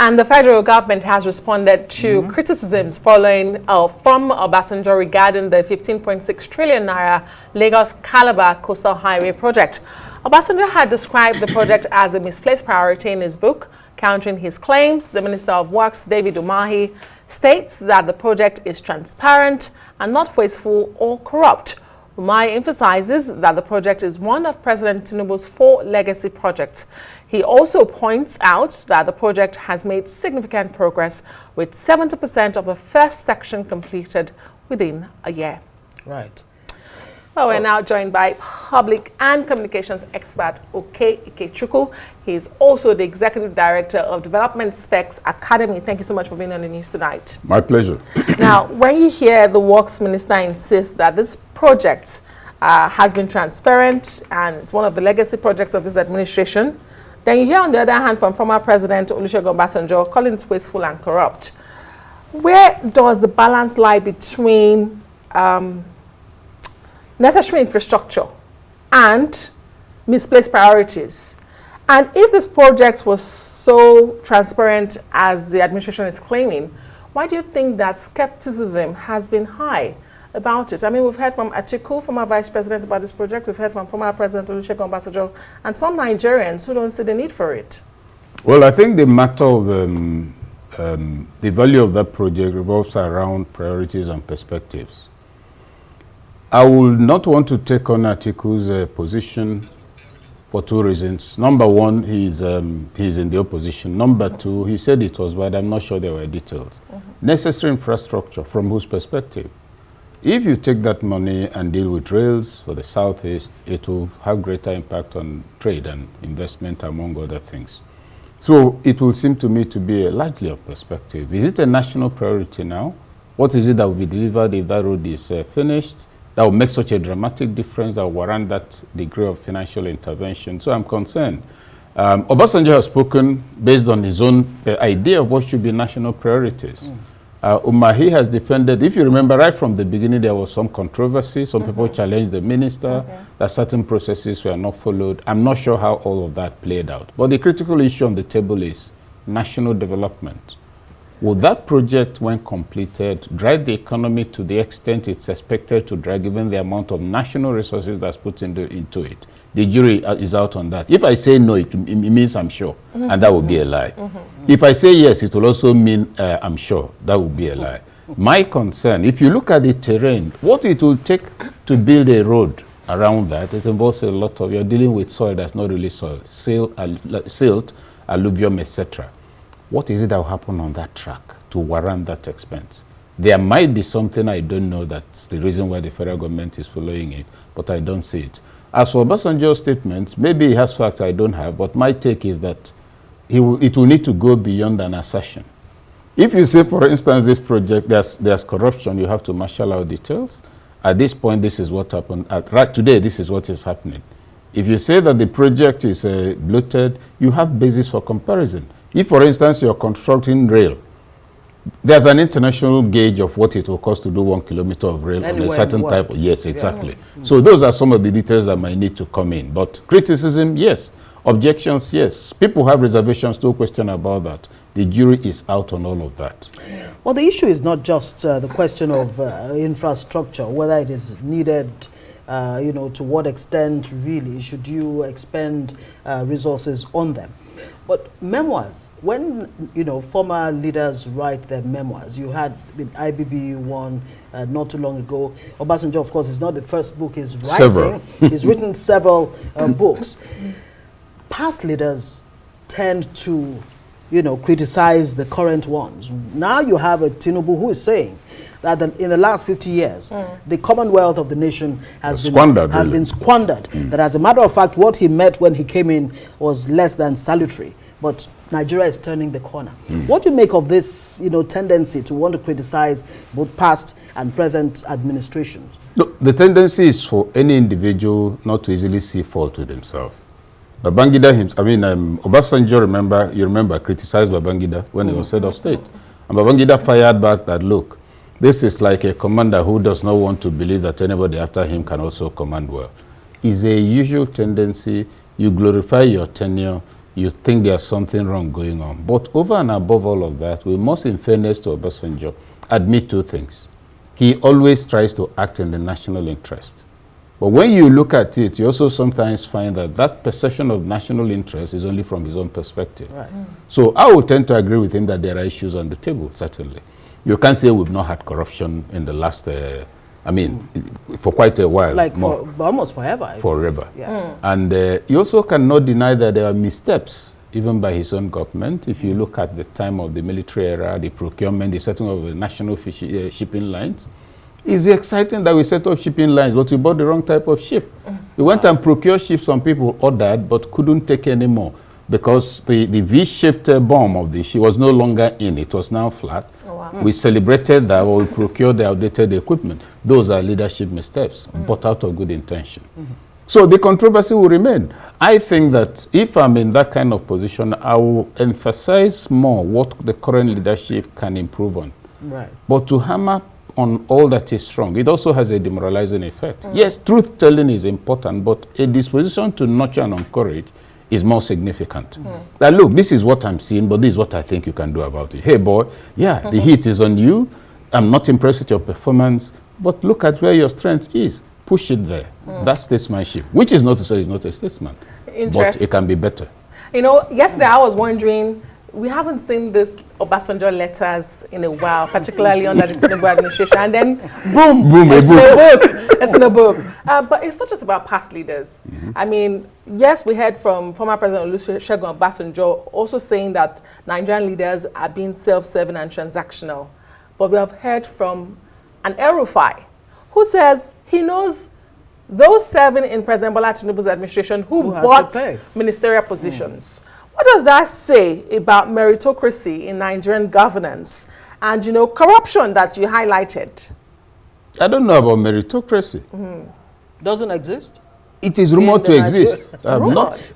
And the federal government has responded to criticisms following from Obasanjo regarding the 15.6 trillion naira Lagos-Calabar Coastal Highway project. Obasanjo had described the project as a misplaced priority in his book. Countering his claims, the Minister of Works, David Umahi, states that the project is transparent and not wasteful or corrupt. Umahi emphasizes that the project is one of President Tinubu's 4 legacy projects. He also points out that the project has made significant progress, with 70% of the first section completed within a year. Right. Well, we're now joined by public and communications expert Ikechukwu. He's also the executive director of Development Specs Academy. Thank you so much for being on the news tonight. My pleasure. Now, when you hear the works minister insist that this project has been transparent and it's one of the legacy projects of this administration, then you hear on the other hand from former President Olusegun Obasanjo calling it wasteful and corrupt. Where does the balance lie between necessary infrastructure and misplaced priorities? And if this project was so transparent as the administration is claiming, why do you think that skepticism has been high about it? I mean, we've heard from Atiku, former vice president, about this project. We've heard from former President Olusegun Obasanjo, and some Nigerians who don't see the need for it. Well, I think the matter of the value of that project revolves around priorities and perspectives. I would not want to take on Atiku's position for 2 reasons. Number one, he's in the opposition. Number two, he said it was bad. I'm not sure there were details. Necessary infrastructure, from whose perspective? If you take that money and deal with rails for the southeast, it will have greater impact on trade and investment, among other things. So it will seem to me to be largely of perspective. Is it a national priority now? What is it that will be delivered if that road is finished? That will make such a dramatic difference that will warrant that degree of financial intervention. So I'm concerned. Obasanjo has spoken based on his own idea of what should be national priorities. Umahi has defended, if you remember right from the beginning, there was some controversy. Some people challenged the minister, that certain processes were not followed. I'm not sure how all of that played out. But the critical issue on the table is national development. Will that project, when completed, drive the economy to the extent it's expected to drive, given the amount of national resources that's put into it? The jury is out on that. If I say no, it means I'm sure, and that would be a lie. If I say yes, it will also mean I'm sure. That would be a lie. My concern, if you look at the terrain, what it will take to build a road around that, it involves a lot of, you're dealing with soil that's not really soil, silt, alluvium, etc. What is it that will happen on that track to warrant that expense? There might be something I don't know that's the reason why the federal government is following it, but I don't see it. As for Obasanjo's statements, maybe he has facts I don't have, but my take is that it will need to go beyond an assertion. If you say, for instance, this project, there's corruption, you have to marshal out details. At this point, this is what happened. Right today, this is what is happening. If you say that the project is bloated, you have basis for comparison. If, for instance, you're constructing rail, there's an international gauge of what it will cost to do 1 kilometer of rail on a certain type of, yes, exactly. So those are some of the details that might need to come in. But criticism, yes. Objections, yes. People have reservations, no question about that. The jury is out on all of that. Well, the issue is not just the question of infrastructure, whether it is needed, to what extent really should you expend resources on them. But memoirs, when, former leaders write their memoirs, you had the IBB one not too long ago. Obasanjo, of course, is not the first book he's writing. Several. He's written several books. Past leaders tend to, criticize the current ones. Now you have a Tinubu who is saying that in the last 50 years, the commonwealth of the nation has been squandered. That as a matter of fact, what he met when he came in was less than salutary. But Nigeria is turning the corner. What do you make of this, tendency to want to criticize both past and present administrations? Look, the tendency is for any individual not to easily see fault with himself. Babangida himself, Obasanjo, you remember, criticized Babangida when he was head of state. And Babangida fired back that, look, this is like a commander who does not want to believe that anybody after him can also command well. It's a usual tendency. You glorify your tenure, you think there's something wrong going on. But over and above all of that, we must, in fairness to Obasanjo, admit two things. He always tries to act in the national interest. But when you look at it, you also sometimes find that that perception of national interest is only from his own perspective. Right. So I would tend to agree with him that there are issues on the table, certainly. You can't say we've not had corruption in the last, for quite a while. Like for almost forever. Forever. Yeah. And you also cannot deny that there are missteps, even by his own government. If you look at the time of the military era, the procurement, the setting of the national shipping lines, it's exciting that we set up shipping lines, but we bought the wrong type of ship. We went and procured ships some people ordered, but couldn't take any more because the V-shaped bomb of the ship was no longer in. It was now flat. Oh, wow. We celebrated that, or we procured the outdated equipment. Those are leadership missteps, but out of good intention. So the controversy will remain. I think that if I'm in that kind of position, I will emphasize more what the current leadership can improve on. Right. But to hammer on all that is strong, it also has a demoralizing effect. Yes, truth-telling is important, but a disposition to nurture and encourage is more significant. That, look, this is what I'm seeing, but this is what I think you can do about it. Hey, boy, yeah, the heat is on you. I'm not impressed with your performance, but look at where your strength is. Push it there. That's statesmanship, which is not to say he's not a statesman, but it can be better. You know, yesterday I was wondering, we haven't seen this Obasanjo letters in a while, particularly under the Tinubu administration, and then boom, it's in a book. It's in a book. But it's not just about past leaders. I mean, yes, we heard from former President Olusegun Obasanjo also saying that Nigerian leaders are being self-serving and transactional. But we have heard from an El-Rufai who says he knows those serving in President Bola Tinubu's administration who bought ministerial positions. What does that say about meritocracy in Nigerian governance and, you know, corruption that you highlighted? I don't know about meritocracy. Doesn't exist? It is rumored to exist. The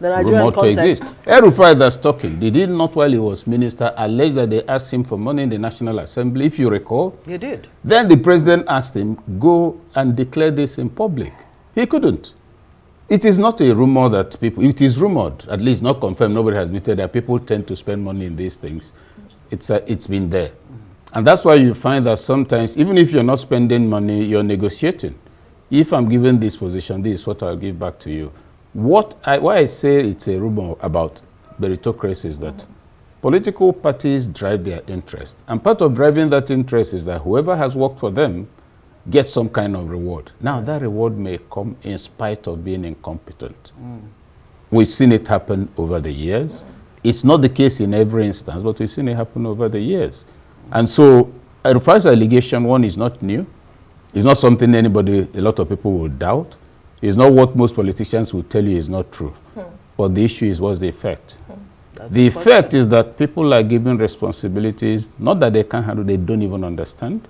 Nigerian rumored to exist. El-Rufai that's talking, did he not, while he was minister, allege that they asked him for money in the National Assembly, if you recall? He did. Then the president asked him, go and declare this in public. He couldn't. It is not a rumor that people, it is rumored, at least not confirmed, nobody has admitted that people tend to spend money in these things. It's been there. And that's why you find that sometimes, even if you're not spending money, you're negotiating. If I'm given this position, this is what I'll give back to you. Why I say it's a rumor about meritocracy is that political parties drive their interest. And part of driving that interest is that whoever has worked for them gets some kind of reward. Now, that reward may come in spite of being incompetent. We've seen it happen over the years. It's not the case in every instance, but we've seen it happen over the years. And so, El-Rufai's allegation, one, is not new. It's not something a lot of people will doubt. It's not what most politicians will tell you is not true. But the issue is, what's the effect? The effect is that people are given responsibilities, not that they can't handle, they don't even understand.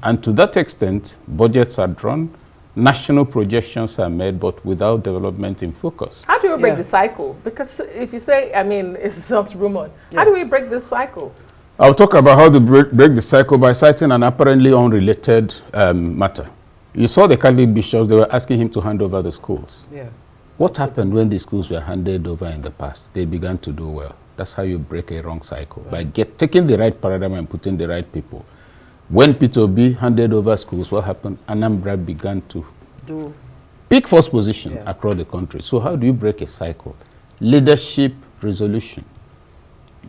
And to that extent, budgets are drawn, national projections are made, but without development in focus. How do you break the cycle? Because if you say, I mean, it's not rumored. How do we break this cycle? I'll talk about how to break the cycle by citing an apparently unrelated matter. You saw the Catholic bishops, they were asking him to hand over the schools. What happened when the schools were handed over in the past? They began to do well. That's how you break a wrong cycle, by taking the right paradigm and putting the right people. When Peter Obi handed over schools, what happened? Anambra began to pick first position across the country. So how do you break a cycle? Leadership resolution,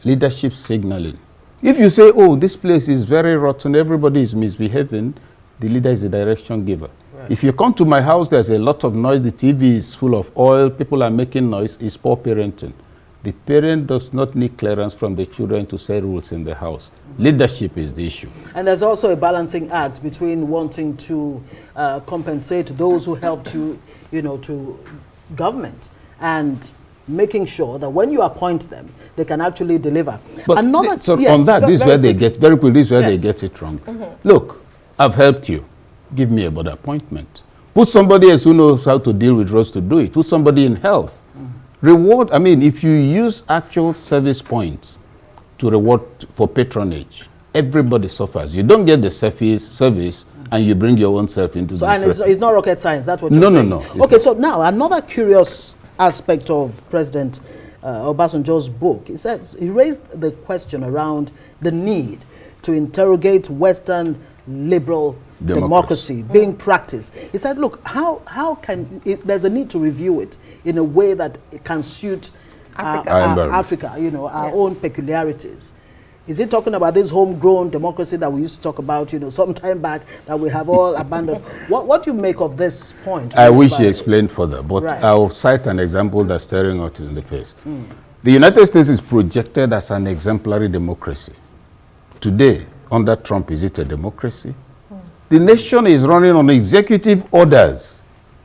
leadership signaling. If you say, oh, this place is very rotten, everybody is misbehaving, the leader is the direction giver. If you come to my house, there's a lot of noise, the TV is full of oil, people are making noise, it's poor parenting. The parent does not need clearance from the children to set rules in the house. Leadership is the issue. And there's also a balancing act between wanting to compensate those who helped you, to government, and making sure that when you appoint them, they can actually deliver. But on that, this is where they get, very quickly, this is where they get it wrong. Look, I've helped you. Give me a better appointment. Put somebody else who knows how to deal with roads to do it. Put somebody in health. Reward, I mean, if you use actual service points to reward for patronage, everybody suffers. You don't get the service and you bring your own self into the and it's not rocket science, that's what you're saying? No. Okay, so now another curious aspect of President Obasanjo's book, he raised the question around the need to interrogate Western liberal democracy being practiced. He said, look, how can there's a need to review it in a way that it can suit Africa, you know, our own peculiarities. Is he talking about this homegrown democracy that we used to talk about, you know, some time back, that we have all abandoned? What do you make of this point? I wish he explained further, but I'll cite an example that's staring out in the face. The United States is projected as an exemplary democracy. Today, under Trump, is it a democracy? The nation is running on executive orders,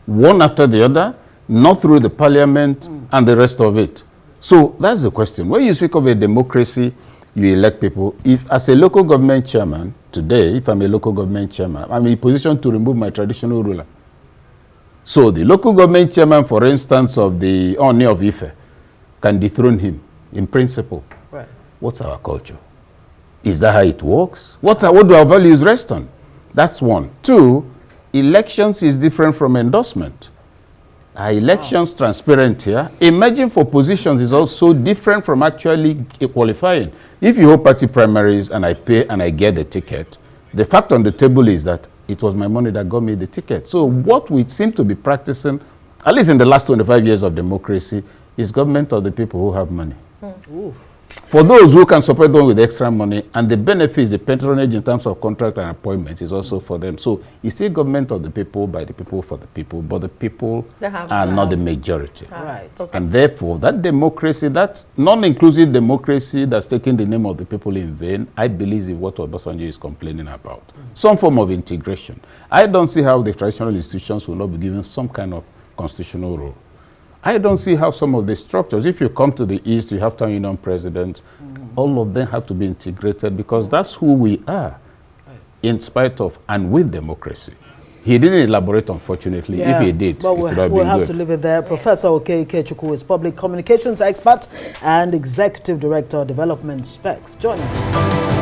one after the other, not through the parliament and the rest of it. So that's the question. When you speak of a democracy, you elect people. If, as a local government chairman, today, if I'm a local government chairman, I'm in a position to remove my traditional ruler. So the local government chairman, for instance, of the Oni of Ife, can dethrone him, in principle. Right. What's our culture? Is that how it works? What do our values rest on? That's one. Two, elections is different from endorsement. Are elections transparent here? Emerging for positions is also different from actually qualifying. If you hold party primaries and I pay and I get the ticket, the fact on the table is that it was my money that got me the ticket. So what we seem to be practicing, at least in the last 25 years of democracy, is government of the people who have money. For those who can support them with extra money, and the benefits, the patronage in terms of contract and appointments is also for them. So it's still government of the people, by the people, for the people, but the people are not the majority. Right. Okay. And therefore, that democracy, that non-inclusive democracy that's taking the name of the people in vain, I believe is what Obasanjo is complaining about. Some form of integration. I don't see how the traditional institutions will not be given some kind of constitutional role. I don't see how some of the structures, if you come to the East, you have town union presidents, all of them have to be integrated because that's who we are, in spite of and with democracy. He didn't elaborate, unfortunately. If he did, but it would have we'll been have good. to leave it there. Professor Ikechukwu is public communications expert and executive director of development specs. Join us.